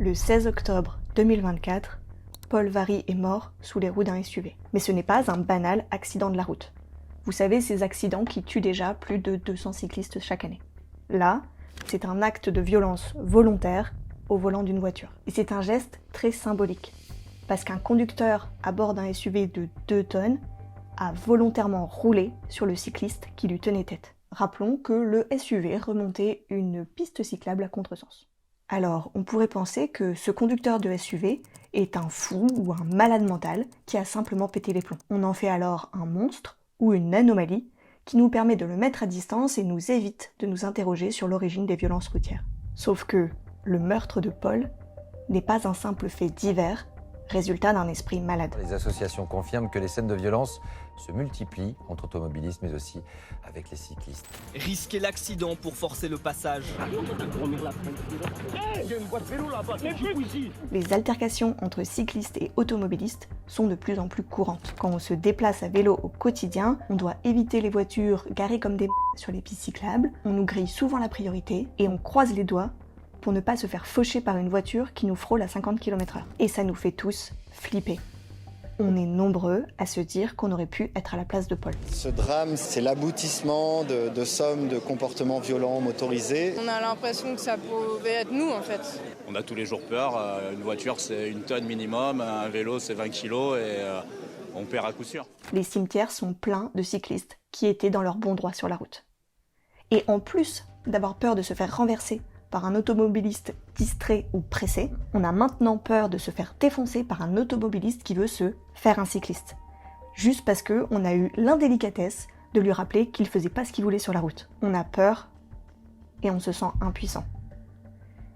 Le 16 octobre 2024, Paul Varry est mort sous les roues d'un SUV. Mais ce n'est pas un banal accident de la route. Vous savez, ces accidents qui tuent déjà plus de 200 cyclistes chaque année. Là, c'est un acte de violence volontaire au volant d'une voiture. Et c'est un geste très symbolique. Parce qu'un conducteur à bord d'un SUV de 2 tonnes a volontairement roulé sur le cycliste qui lui tenait tête. Rappelons que le SUV remontait une piste cyclable à contresens. Alors, on pourrait penser que ce conducteur de SUV est un fou ou un malade mental qui a simplement pété les plombs. On en fait alors un monstre ou une anomalie qui nous permet de le mettre à distance et nous évite de nous interroger sur l'origine des violences routières. Sauf que le meurtre de Paul n'est pas un simple fait divers, résultat d'un esprit malade. Les associations confirment que les scènes de violence se multiplient entre automobilistes mais aussi avec les cyclistes. Risquer l'accident pour forcer le passage. Les altercations entre cyclistes et automobilistes sont de plus en plus courantes. Quand on se déplace à vélo au quotidien, on doit éviter les voitures garées comme des sur les pistes cyclables, on nous grille souvent la priorité et on croise les doigts pour ne pas se faire faucher par une voiture qui nous frôle à 50 km/h. Et ça nous fait tous flipper. On est nombreux à se dire qu'on aurait pu être à la place de Paul. Ce drame, c'est l'aboutissement de sommes de comportements violents motorisés. On a l'impression que ça pouvait être nous, en fait. On a tous les jours peur. Une voiture, c'est 1 tonne minimum. Un vélo, c'est 20 kilos et on perd à coup sûr. Les cimetières sont pleins de cyclistes qui étaient dans leur bon droit sur la route. Et en plus d'avoir peur de se faire renverser par un automobiliste distrait ou pressé, on a maintenant peur de se faire défoncer par un automobiliste qui veut se faire un cycliste. Juste parce qu'on a eu l'indélicatesse de lui rappeler qu'il faisait pas ce qu'il voulait sur la route. On a peur et on se sent impuissant.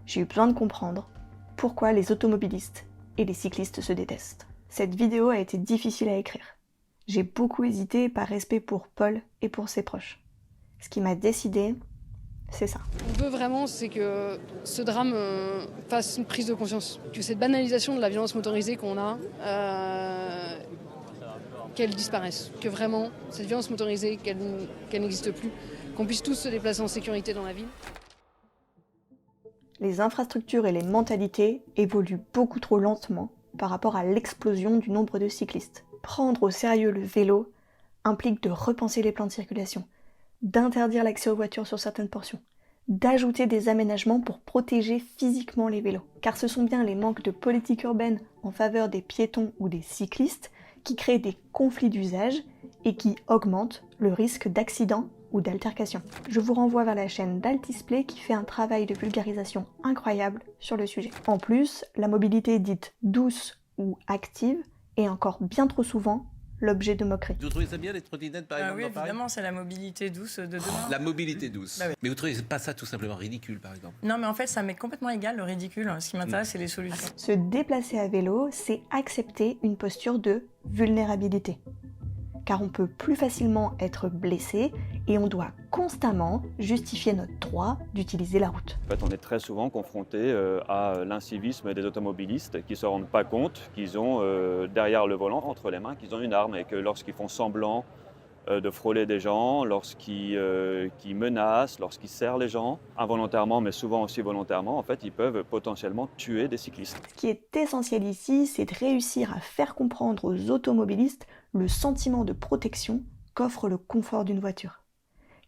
J'ai eu besoin de comprendre pourquoi les automobilistes et les cyclistes se détestent. Cette vidéo a été difficile à écrire. J'ai beaucoup hésité par respect pour Paul et pour ses proches. Ce qui m'a décidé, c'est ça. On veut vraiment, c'est que ce drame fasse une prise de conscience. Que cette banalisation de la violence motorisée qu'on a, qu'elle disparaisse. Que vraiment, cette violence motorisée, qu'elle n'existe plus. Qu'on puisse tous se déplacer en sécurité dans la ville. Les infrastructures et les mentalités évoluent beaucoup trop lentement par rapport à l'explosion du nombre de cyclistes. Prendre au sérieux le vélo implique de repenser les plans de circulation, d'interdire l'accès aux voitures sur certaines portions, d'ajouter des aménagements pour protéger physiquement les vélos. Car ce sont bien les manques de politique urbaine en faveur des piétons ou des cyclistes qui créent des conflits d'usage et qui augmentent le risque d'accident ou d'altercation. Je vous renvoie vers la chaîne d'Altisplay qui fait un travail de vulgarisation incroyable sur le sujet. En plus, la mobilité dite douce ou active est encore bien trop souvent l'objet de moqueries. Vous trouvez ça bien les trottinettes par exemple Oui, dans Paris ? évidemment, c'est la mobilité douce de demain. La mobilité douce. Bah oui. Mais vous trouvez pas ça tout simplement ridicule par exemple ? Non, mais en fait, ça m'est complètement égal, le ridicule. Ce qui m'intéresse, c'est les solutions. Se déplacer à vélo, c'est accepter une posture de vulnérabilité. Car on peut plus facilement être blessé et on doit constamment justifier notre droit d'utiliser la route. En fait, on est très souvent confronté à l'incivisme des automobilistes qui ne se rendent pas compte qu'ils ont derrière le volant, entre les mains, qu'ils ont une arme et que lorsqu'ils font semblant de frôler des gens, lorsqu'ils menacent, lorsqu'ils serrent les gens, involontairement mais souvent aussi volontairement, en fait, ils peuvent potentiellement tuer des cyclistes. Ce qui est essentiel ici, c'est de réussir à faire comprendre aux automobilistes le sentiment de protection qu'offre le confort d'une voiture.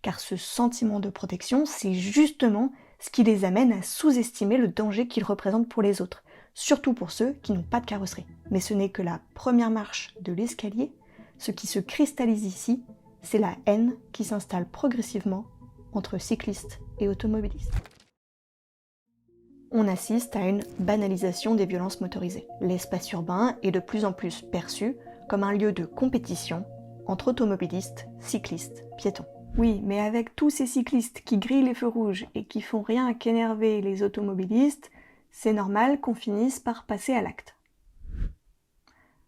Car ce sentiment de protection, c'est justement ce qui les amène à sous-estimer le danger qu'ils représentent pour les autres, surtout pour ceux qui n'ont pas de carrosserie. Mais ce n'est que la première marche de l'escalier. Ce qui se cristallise ici, c'est la haine qui s'installe progressivement entre cyclistes et automobilistes. On assiste à une banalisation des violences motorisées. L'espace urbain est de plus en plus perçu comme un lieu de compétition entre automobilistes, cyclistes, piétons. Oui, mais avec tous ces cyclistes qui grillent les feux rouges et qui font rien qu'énerver les automobilistes, c'est normal qu'on finisse par passer à l'acte.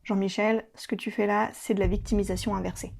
Jean-Michel, ce que tu fais là, c'est de la victimisation inversée.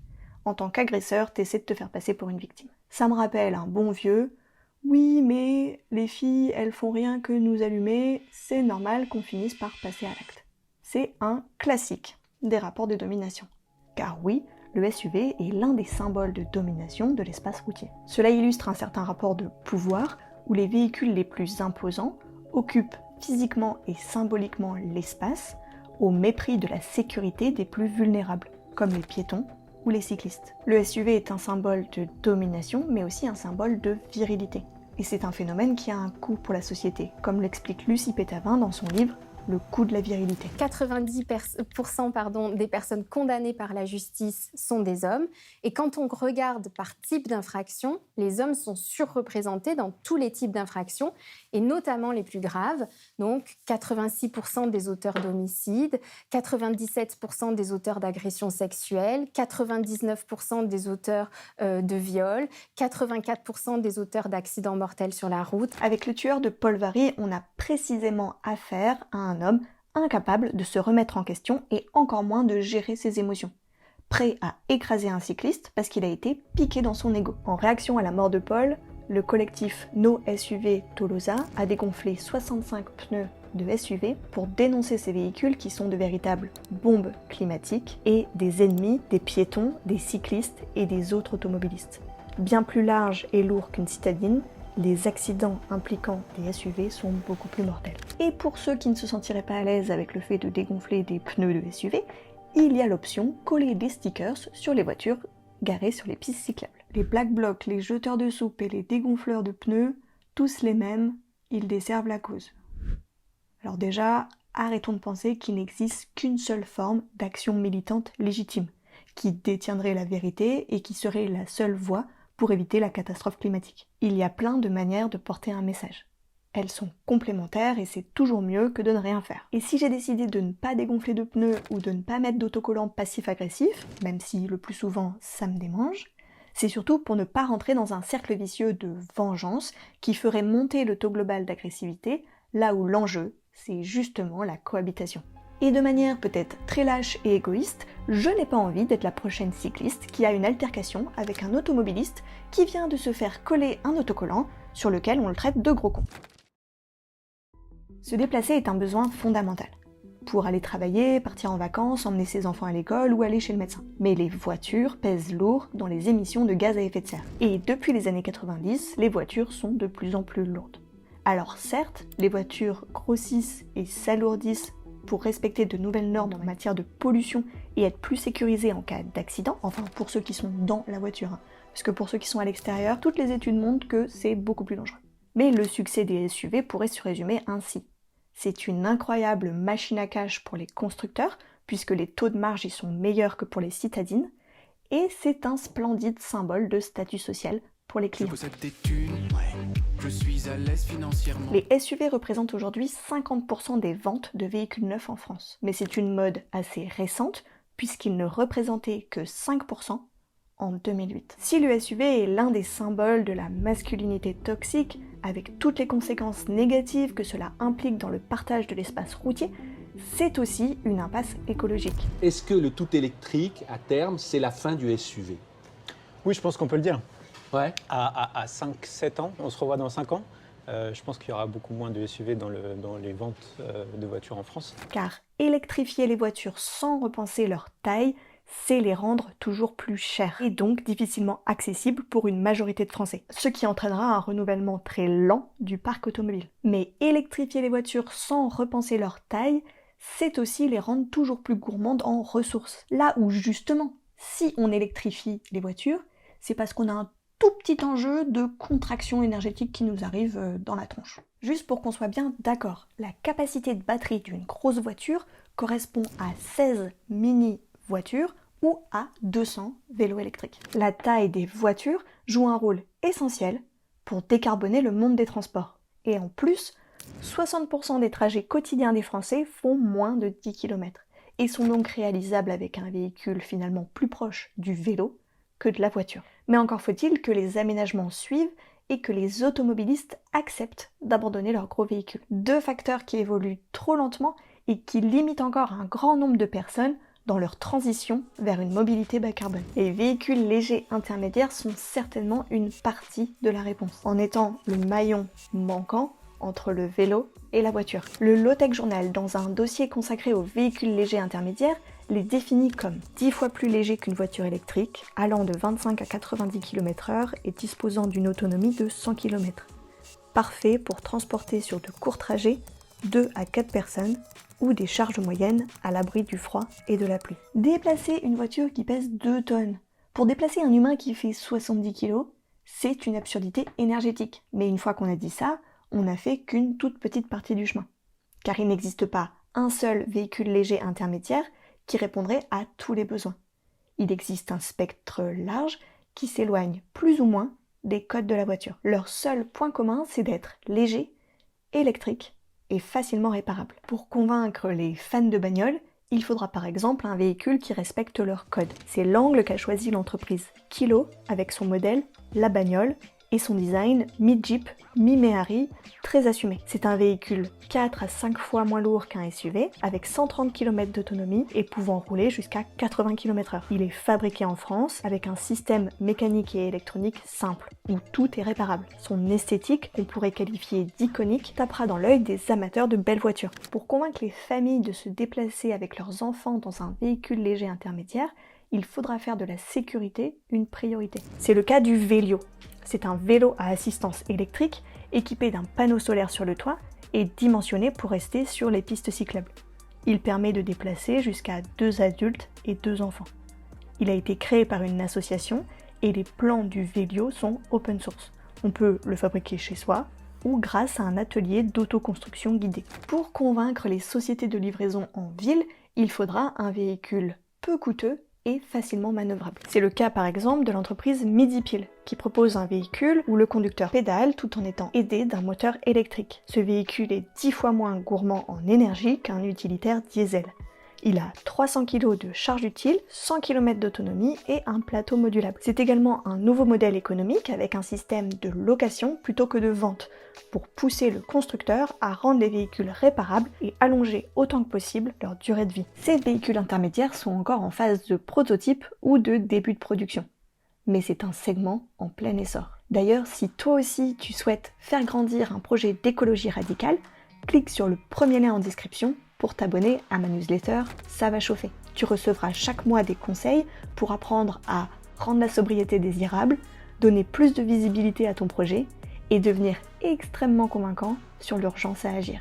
En tant qu'agresseur, t'essaies de te faire passer pour une victime. Ça me rappelle un bon vieux « Oui, mais les filles, elles font rien que nous allumer, c'est normal qu'on finisse par passer à l'acte. » C'est un classique des rapports de domination. Car oui, le SUV est l'un des symboles de domination de l'espace routier. Cela illustre un certain rapport de pouvoir où les véhicules les plus imposants occupent physiquement et symboliquement l'espace au mépris de la sécurité des plus vulnérables, comme les piétons ou les cyclistes. Le SUV est un symbole de domination, mais aussi un symbole de virilité. Et c'est un phénomène qui a un coût pour la société, comme l'explique Lucie Pétavin dans son livre Le coût de la virilité. 90% des personnes condamnées par la justice sont des hommes. Et quand on regarde par type d'infraction, les hommes sont surreprésentés dans tous les types d'infractions, et notamment les plus graves. Donc 86% des auteurs d'homicide, 97% des auteurs d'agressions sexuelles, 99% des auteurs de viol, 84% des auteurs d'accidents mortels sur la route. Avec le tueur de Paul Varry, on a précisément affaire à un homme incapable de se remettre en question et encore moins de gérer ses émotions. Prêt à écraser un cycliste parce qu'il a été piqué dans son ego. En réaction à la mort de Paul, le collectif No SUV Tolosa a dégonflé 65 pneus de SUV pour dénoncer ces véhicules qui sont de véritables bombes climatiques et des ennemis des piétons, des cyclistes et des autres automobilistes. Bien plus larges et lourds qu'une citadine, les accidents impliquant des SUV sont beaucoup plus mortels. Et pour ceux qui ne se sentiraient pas à l'aise avec le fait de dégonfler des pneus de SUV, il y a l'option coller des stickers sur les voitures garées sur les pistes cyclables. Les black blocs, les jeteurs de soupe et les dégonfleurs de pneus, tous les mêmes, ils desservent la cause. Alors déjà, arrêtons de penser qu'il n'existe qu'une seule forme d'action militante légitime, qui détiendrait la vérité et qui serait la seule voie pour éviter la catastrophe climatique. Il y a plein de manières de porter un message. Elles sont complémentaires et c'est toujours mieux que de ne rien faire. Et si j'ai décidé de ne pas dégonfler de pneus ou de ne pas mettre d'autocollant passif-agressif, même si le plus souvent ça me démange, c'est surtout pour ne pas rentrer dans un cercle vicieux de vengeance qui ferait monter le taux global d'agressivité, là où l'enjeu, c'est justement la cohabitation. Et de manière peut-être très lâche et égoïste, je n'ai pas envie d'être la prochaine cycliste qui a une altercation avec un automobiliste qui vient de se faire coller un autocollant sur lequel on le traite de gros con. Se déplacer est un besoin fondamental. Pour aller travailler, partir en vacances, emmener ses enfants à l'école ou aller chez le médecin. Mais les voitures pèsent lourd dans les émissions de gaz à effet de serre. Et depuis les années 90, les voitures sont de plus en plus lourdes. Alors certes, les voitures grossissent et s'alourdissent pour respecter de nouvelles normes en matière de pollution et être plus sécurisées en cas d'accident, enfin pour ceux qui sont dans la voiture, parce que pour ceux qui sont à l'extérieur, toutes les études montrent que c'est beaucoup plus dangereux. Mais le succès des SUV pourrait se résumer ainsi. C'est une incroyable machine à cash pour les constructeurs, puisque les taux de marge y sont meilleurs que pour les citadines, et c'est un splendide symbole de statut social pour les clients. Je suis à l'aise financièrement. Les SUV représentent aujourd'hui 50% des ventes de véhicules neufs en France. Mais c'est une mode assez récente, puisqu'ils ne représentaient que 5% en 2008. Si le SUV est l'un des symboles de la masculinité toxique, avec toutes les conséquences négatives que cela implique dans le partage de l'espace routier, c'est aussi une impasse écologique. Est-ce que le tout électrique, à terme, c'est la fin du SUV? Oui, je pense qu'on peut le dire. Ouais. À 5-7 ans, on se revoit dans 5 ans. Je pense qu'il y aura beaucoup moins de SUV dans les ventes de voitures en France. Car électrifier les voitures sans repenser leur taille, c'est les rendre toujours plus chères et donc difficilement accessibles pour une majorité de Français. Ce qui entraînera un renouvellement très lent du parc automobile. Mais électrifier les voitures sans repenser leur taille, c'est aussi les rendre toujours plus gourmandes en ressources. Là où justement, si on électrifie les voitures, c'est parce qu'on a un tout petit enjeu de contraction énergétique qui nous arrive dans la tronche. Juste pour qu'on soit bien d'accord, la capacité de batterie d'une grosse voiture correspond à 16 mini-voitures ou à 200 vélos électriques. La taille des voitures joue un rôle essentiel pour décarboner le monde des transports. Et en plus, 60% des trajets quotidiens des Français font moins de 10 km et sont donc réalisables avec un véhicule finalement plus proche du vélo que de la voiture. Mais encore faut-il que les aménagements suivent et que les automobilistes acceptent d'abandonner leurs gros véhicules. Deux facteurs qui évoluent trop lentement et qui limitent encore un grand nombre de personnes dans leur transition vers une mobilité bas carbone. Les véhicules légers intermédiaires sont certainement une partie de la réponse, en étant le maillon manquant entre le vélo et la voiture. Le Low-Tech Journal, dans un dossier consacré aux véhicules légers intermédiaires, les définit comme 10 fois plus légers qu'une voiture électrique, allant de 25 à 90 km/h et disposant d'une autonomie de 100 km. Parfait pour transporter sur de courts trajets 2 à 4 personnes ou des charges moyennes à l'abri du froid et de la pluie. Déplacer une voiture qui pèse 2 tonnes pour déplacer un humain qui fait 70 kg, c'est une absurdité énergétique. Mais une fois qu'on a dit ça, on n'a fait qu'une toute petite partie du chemin. Car il n'existe pas un seul véhicule léger intermédiaire qui répondrait à tous les besoins. Il existe un spectre large qui s'éloigne plus ou moins des codes de la voiture. Leur seul point commun, c'est d'être léger, électrique et facilement réparable. Pour convaincre les fans de bagnole, il faudra par exemple un véhicule qui respecte leur code. C'est l'angle qu'a choisi l'entreprise Kilo avec son modèle, la bagnole, et son design mi-Jeep, mi-Méhari, très assumé. C'est un véhicule 4 à 5 fois moins lourd qu'un SUV, avec 130 km d'autonomie et pouvant rouler jusqu'à 80 km/h. Il est fabriqué en France avec un système mécanique et électronique simple, où tout est réparable. Son esthétique, qu'on pourrait qualifier d'iconique, tapera dans l'œil des amateurs de belles voitures. Pour convaincre les familles de se déplacer avec leurs enfants dans un véhicule léger intermédiaire, il faudra faire de la sécurité une priorité. C'est le cas du Velio. C'est un vélo à assistance électrique équipé d'un panneau solaire sur le toit et dimensionné pour rester sur les pistes cyclables. Il permet de déplacer jusqu'à 2 adultes et 2 enfants. Il a été créé par une association et les plans du Velio sont open source. On peut le fabriquer chez soi ou grâce à un atelier d'autoconstruction guidée. Pour convaincre les sociétés de livraison en ville, il faudra un véhicule peu coûteux et facilement manœuvrable. C'est le cas par exemple de l'entreprise Midipil, qui propose un véhicule où le conducteur pédale tout en étant aidé d'un moteur électrique. Ce véhicule est 10 fois moins gourmand en énergie qu'un utilitaire diesel. Il a 300 kg de charge utile, 100 km d'autonomie et un plateau modulable. C'est également un nouveau modèle économique avec un système de location plutôt que de vente, pour pousser le constructeur à rendre les véhicules réparables et allonger autant que possible leur durée de vie. Ces véhicules intermédiaires sont encore en phase de prototype ou de début de production. Mais c'est un segment en plein essor. D'ailleurs, si toi aussi tu souhaites faire grandir un projet d'écologie radicale, clique sur le premier lien en description pour t'abonner à ma newsletter Ça va chauffer. Tu recevras chaque mois des conseils pour apprendre à rendre la sobriété désirable, donner plus de visibilité à ton projet et devenir extrêmement convaincant sur l'urgence à agir.